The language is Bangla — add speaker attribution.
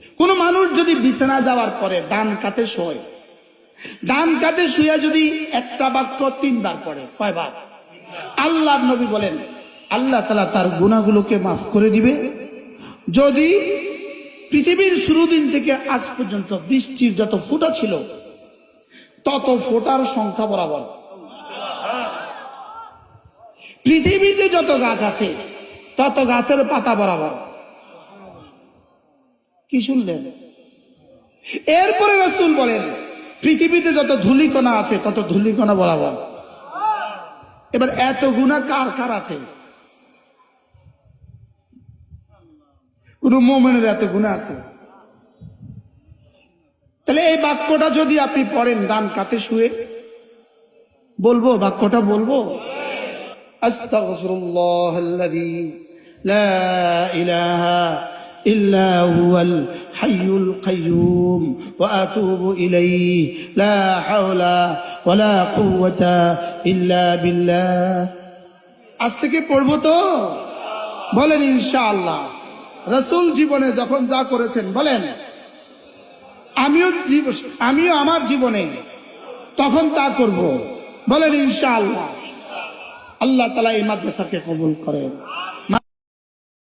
Speaker 1: কোন মানুষ যদি বিছানা যাওয়ার পরে ডান কাতে শোয়, ডান কাতে শুয়ে যদি একটা বাক্য 3 বার পড়ে, কয়বার? আল্লাহর নবী বলেন আল্লাহ তাআলা তার গুনাহগুলোকে মাফ করে দিবে। যদি পৃথিবীর শুরু দিন থেকে আজ পর্যন্ত বৃষ্টির যত ফোঁটা ছিল তত ফোঁটার সংখ্যা বরাবর। পৃথিবীতে যত গাছ আছে তত গাছের পাতা বরাবর। কি শুনলেন? এরপরে রাসূল বলেন পৃথিবীতে যত ধূলিকণা আছে তত ধূলিকণা বরাবর। এবার এত গুনাহ কার কার আছে? কোন মুমিনের এত গুনাহ আছে? তাহলে এই বাক্যটা যদি আপনি পড়েন ডান কাতে শুয়ে, বলবো বাক্যটা বলবো, আস্তাগফিরুল্লাহাল্লাযী লা ইলাহা ইল্লা হুয়াল হাইয়ুল কাইয়্যুম ওয়া আতুবু ইলাইহি লা হাওলা ওয়ালা কুওয়াতা ইল্লা বিল্লাহ। আজ থেকে পড়বো তো? বলেন ইনশাআল্লাহ। রাসূল জীবনে যখন যা করেছেন বলেন আমিও আমার জীবনে তখন তা করব, বলেন ইনশাআল্লাহ। আল্লাহ তাআলা এই মাদ্রাসাকে কবুল করেন।